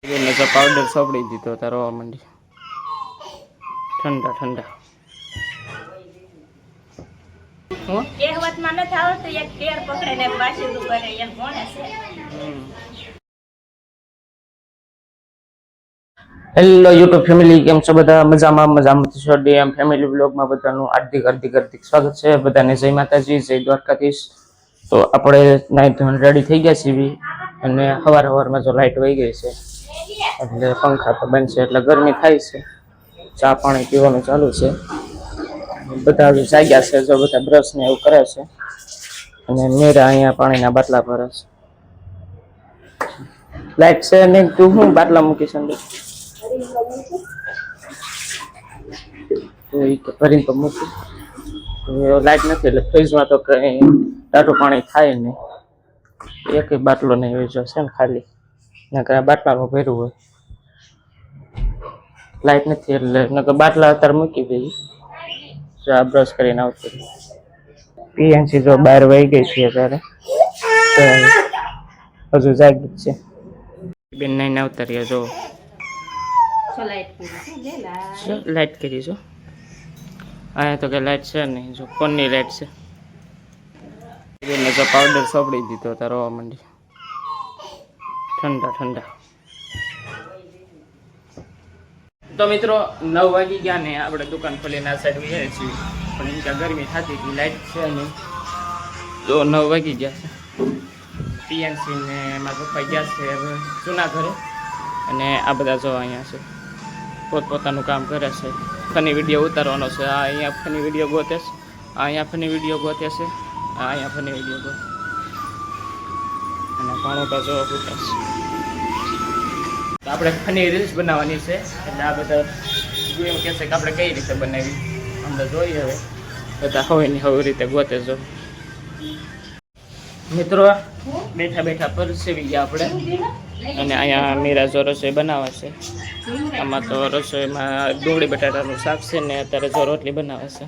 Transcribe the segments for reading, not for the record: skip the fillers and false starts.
એને તો પાવડર સોપડી દીધો તારો મંડી ઠંડા ઠંડા કહેવતમાં નથી આવતું એક કેર પકડે ને પાછી કરે એમ કોણે છે. હેલો યુટ્યુબ ફેમિલી, કેમ છો બધા? મજામાં છો? ડીએમ ફેમિલી બ્લોગમાં બધાનું હાર્દિક સ્વાગત છે. બધાને જય માતાજી, જય દ્વારકાધીશ. તો આપણે નાઈ ધોઈને રેડી થઈ ગયા છીએ અને સવારમાં જો લાઈટ વહી ગઈ છે એટલે પંખા તો બંધ છે એટલે ગરમી થાય છે. ચા પાણી પીવાનું ચાલુ છે. બધા જાગ્યા છે, જો બધા બ્રશ ને એવું કરે છે અને મેરા અહીંયા પાણીના બાટલા ભરે છે. લાઈટ છે ને તું હું બાટલા મૂકી છે ભરીને તો મૂકી. લાઈટ નથી એટલે ફ્રીજમાં તો કઈ ટાઢું પાણી થાય નહીં. એક બાટલો નહીં હોય છે ને ખાલી નકર બાટલામાં ભર્યું હોય. લાઈટ નથી એટલે નકર બાટલા અત્યારે મૂકી દઈએ. જો આ બ્રશ કરીને આવતું પીએનસી જો બહાર વહી ગઈ છે અત્યારે હજુ જાગી જ છે. બેન નાઈને આવતા રહ્યા જો લાઈટ કરી છો. અહીંયા તો કે લાઈટ છે નહીં, જો ફોનની લાઈટ છે. બેને તો પાવડર સોપડી દીધો તારો મંડી ઠંડા ઠંડા. તો મિત્રો 9 વાગી ગયા ને આપણે દુકાન ખોલીને આ સાઈડ વહીએ છીએ, પણ એમ કે ગરમી થતી હતી, લાઈટ છે નહીં. તો 9 વાગી ગયા છે. પીએનસી ને મારા પપ્પા ગયા છે હવે જૂના ઘરે અને આ બધા જો અહીંયા છે પોતપોતાનું કામ કરે છે. ફની વિડીયો ઉતારવાનો છે. આ અહીંયા ફની વિડીયો ગોતે છે, અહીંયા ફની વિડીયો ગોતે છે, અહીંયા ફની વિડીયો ગોતે અને ઘણું તો જો ઉતારશે. આપણે ફની રીલ્સ બનાવવાની છે એટલે આ બધા એમ કહે છે કે આપણે કઈ રીતે બનાવી અમને જોઈએ. હવે બધા હોય ને હવે રીતે ગોતે જો. મિત્રો બેઠા બેઠા પરસેવી ગયા આપણે અને અહીંયા મીરા જો રસોઈ બનાવે છે. આમાં તો રસોઈમાં ડુંગળી બટાટાનું શાક છે ને અત્યારે જો રોટલી બનાવે છે.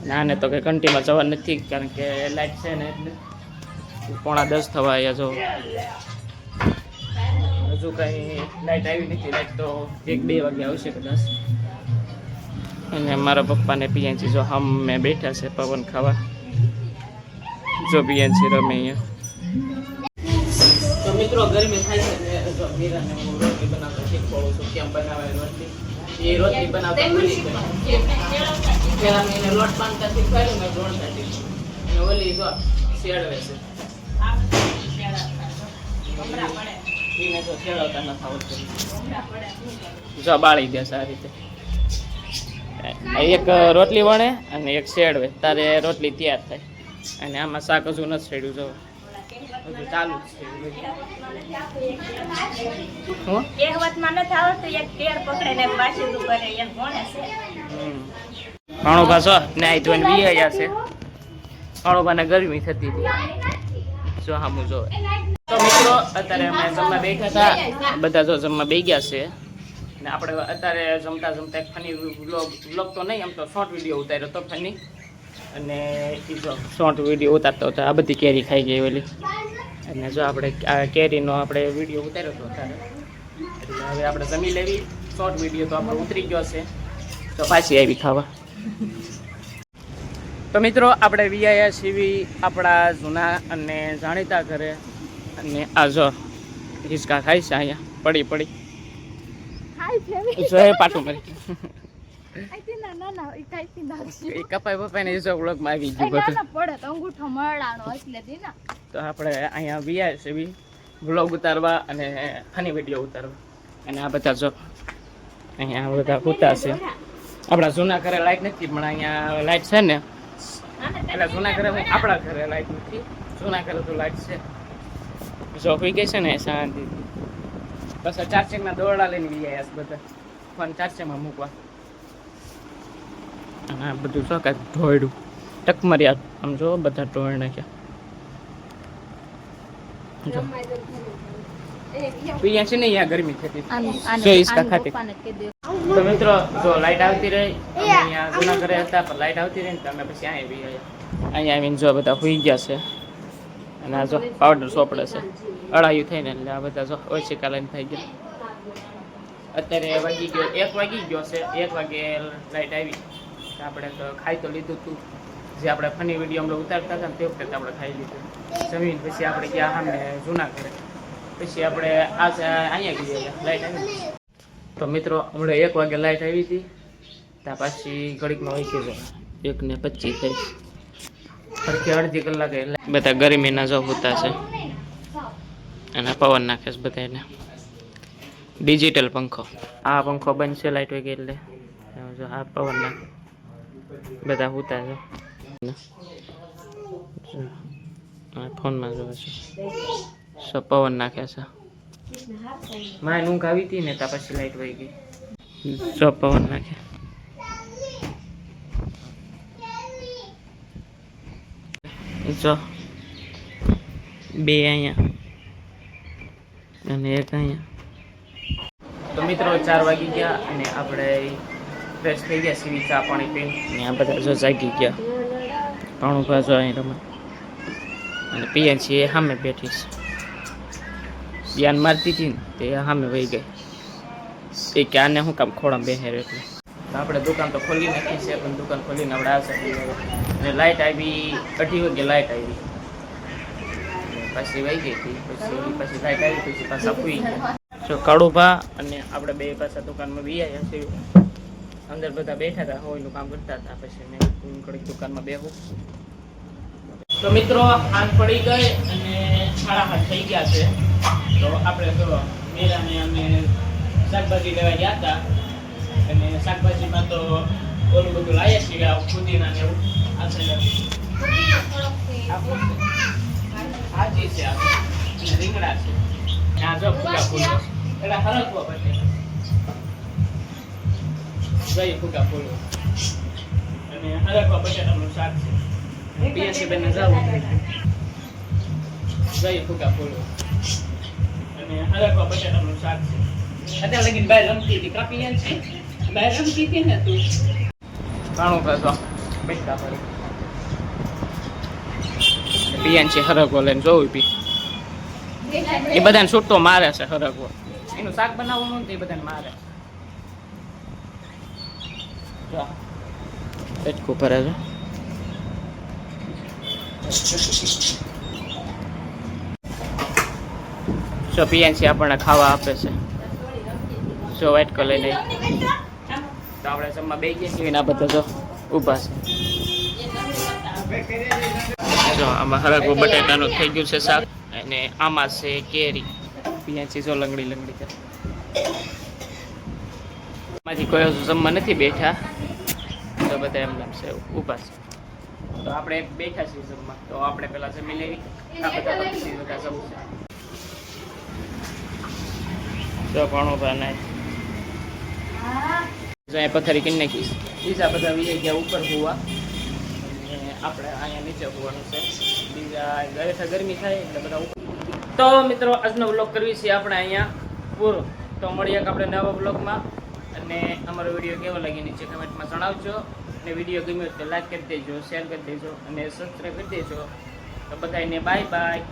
અને આને તો કંઈ ઘંટીમાં જવા નથી કારણ કે લાઈટ છે ને એટલે 9:45 થવા આવ્યા જો. હજુ કંઈ લાઈટ આવી નથી. લાઈટ તો 1-2 વાગે આવશે કદાચ. અને મારા પપ્પાને પીએનસી જો મેં બેઠા છે પવન ખાવા. જો પીએનસી રમે અહીંયા. તો મિત્રો ગરમી થાય છે ને જો મીરાને હું રોટલી બનાવતા શીખવાડું છું કેમ બનાવે રોટલી. એ રોટલી બનાવતા ભૂલી ગઈ. પેલા મેં એને લોટ બાંધતા શીખવાડ્યું, મેં જોડતા શીખવાડ્યું અને ઓલી જો શેડવે છે. એને જો શેડવતા નથી આવડતું. જો બાળી દે આ રીતે. એક રોટલી વણે અને એક શેડવે તારે રોટલી તૈયાર થાય. અને આમાં શાક હજુ નથી છેડ્યું જો હજુ ચાલુ જ છે. કહેવતમાં નથી આવતું એક કેર પકડે ને પાછી કરે એમ કોણે છે. ઘણો પાછો નાઈ ધોઈને વીયા છે. ઘણો પાને ગરમી થતી હતી જો સામું જો. તો મિત્રો અત્યારે અમે જમવા બેઠા હતા, બધા જો જમવા બેસી ગયા છે ને આપણે અત્યારે જમતા જમતા એક ફની વ્લોગ તો નહીં, આમ તો શોર્ટ વિડીયો ઉતાર્યો તો ફની. અને એ જો શોર્ટ વિડીયો ઉતારતો હતો. આ બધી કેરી ખાઈ ગઈ ઓલી અને જો આપણે આ કેરીનો આપણે વિડીયો ઉતાર્યો હતો અત્યારે. એટલે હવે આપણે જમી લેવી. શોર્ટ વિડીયો તો આપણે ઉતરી ગયો છે તો પાછી આવી ખાવા. તો મિત્રો આપણે વિયા સીવી આપણા જૂના અને જાણીતા ઘરે. અને આ જો હિંચકા ખાય છે અહીંયા પડી પડી જો પાટું મારી કપાઈ બપાઈને જો બ્લોગમાં આવી ગયું બધું. તો આપણે અહીંયા વિયા છે બ્લોગ ઉતારવા અને ફની વિડીયો ઉતારવા. અને આ બધા જો અહીંયા બધા પૂતા છે. આપણા જૂના ઘરે લાઈટ નથી પણ અહીંયા લાઈટ છે ને એટલે જૂના ઘરે આપણા ઘરે લાઈટ નથી, જૂના ઘરે તો લાઈટ છે. જો હોઈ ગઈ છે ને શાંતિ. બસ ચાર્જિંગના દોરડા લઈને ગયા બધા ફોન ચાર્જિંગમાં મૂકવા. અને આ બધું શું કાંઈ ધોયડું ટકમર્યા આમ જો બધા ધોઈ નાખ્યા. પીએનસી નહીં અહીંયા ગરમી થતી જો ઈસકા ખાતી. તો મિત્રો જો લાઈટ આવતી રહી અહીંયા જૂના ઘરે હતા પણ લાઈટ આવતી રહી ને તો અમે પછી અહીંયા આવીને જો બધા હોઈ ગયા છે અને આ જો પાવડર સોપડે છે અળાયું થઈને, એટલે આ બધા જો ઓછી કાલાઈને થઈ ગયા. અત્યારે વાગી ગયો 1 વાગી ગયો છે. 1 વાગે લાઈટ આવી. આપણે તો ખાઈ તો લીધું હતું, જે આપણે ફની વિડીયો હમણાં ઉતારતા હતા ને તે વખતે આપણે ખાઈ લીધું. જમીન પછી આપણે ગયા સામે જૂના ઘરે, પછી આપણે અહીંયા ગયા લાઈટ આવી. તો મિત્રો હમણાં 1 વાગે લાઈટ આવી હતી, ત્યાં પાછી ઘડીકમાં વહી ગયો 1:25 થઈ. ફરતી અડધી કલાકે બધા ગરમીના જો હોતા છે અને પવન નાખે છે બધાને. ડિજિટલ પંખો, આ પંખો બંધ છે લાઈટ વગેરે એટલે જો આ પવન નાખે બધા હોતા છે. ફોનમાં જોવે છે સો પવન નાખે છે. મારે ઊંઘ આવી હતી ને ત્યાં પછી લાઈટ વહી ગઈ. જો પવન નાખે. જો 2 અહીંયા અને 1 અહીંયા. તો મિત્રો 4 વાગી ગયા અને આપણે ફ્રેશ થઈ ગયા, સીવી ચા પાણી પીને. અને આ બધા જો જાગી ગયા. પાણું પાછો અહીં રમે અને પીએ છીએ. સામે બેઠી છે, ધ્યાન મારતી હતી ને તે સામે વહી ગઈ. એ કે આને શું કામ ખોળામાં બેહેર એટલે. તો આપણે દુકાન તો ખોલી નાખી છે, પણ દુકાન ખોલીને આપણે આવશે. અને લાઇટ આવી 2:30 વાગે લાઇટ આવી, પછી વહી ગઈ હતી. પછી લાઇટ આવી પછી પાછા સુઈ ગયા. જો કાળુભા અને આપણે બે પાછા દુકાનમાં બી આવ્યા છીએ. અંદર બધા બેઠા હતા, હોયનું કામ કરતા હતા. પછી મેં ઘડીક દુકાનમાં બેહું. તો મિત્રો આંખ પડી ગઈ અને 7:30 થઈ ગયા છે. તો આપણે તો મેરાને અમે શાકભાજી લેવા ગયા હતા, અને શાકભાજીમાં તો ઓલું બધું લાવ્યા છીએ, ફુદીના ને એવું. આ છે રીંગણા છે. આ જો ફૂગા ફૂલ એટલે હરકવો પછી જઈ ફૂગા ફૂલ અને હરકવા બટાટાનું શાક છે. પીએસસી બેન જાવું જઈ ફૂગા ફૂલ અને હરકવા બટાટાનું શાક છે. અત્યારે લગીને બહાર રમતી હતી. કાપી છે બહાર રમતી હતી ને તું ઘણું કરતો બેઠા ફરી પીએનસી હરકવો લઈને જોવું પી. એ બધાને છૂટતો મારે છે હરકવો. એનું શાક બનાવવાનું ને એ બધાને મારે છે. પેટકું ભરે છે. જો પીએનસી આપણને ખાવા આપે છે. જો વાઇટ કલર લઈને તો આપણે જમવા બે ગયા છીએ. આ બધા જો ઊભા છે. જો આમાં હરકવો બટાટાનું થઈ ગયું છે શાક, અને આમાં છે કેરી. પીએનસી જો લંગડી લંગડી છે. એમાંથી કોઈ જમવા નથી બેઠા, તો બધા એમ લાગશે ઊભા છે. તો આપણે બેઠા છીએ જમવા, તો આપણે પેલા જમી લેવી. આ બધા પછી બધા જમવું છે. જો ઘણું બનાય જો એ પથારી કરી નાખીશ. બીજા બધા વી ગયા ઉપર હોવા, અને આપણે અહીંયા નીચે હોવાનું છે. બીજા ઘરે ગરમી થાય એટલે બધા ઉપર. તો મિત્રો આજનો વ્લોગ કરવી છે આપણે અહીંયા પૂરો. તો મળીએ આપણે નવા વ્લોગમાં. અને અમારો વિડીયો કેવો લાગે નીચે કમેન્ટમાં જણાવજો. અને વિડીયો ગમ્યો તો લાઈક કરી દેજો, શેર કરી દેજો અને સબસ્ક્રાઈબ કરી દેજો. તો બધાને બાય બાય.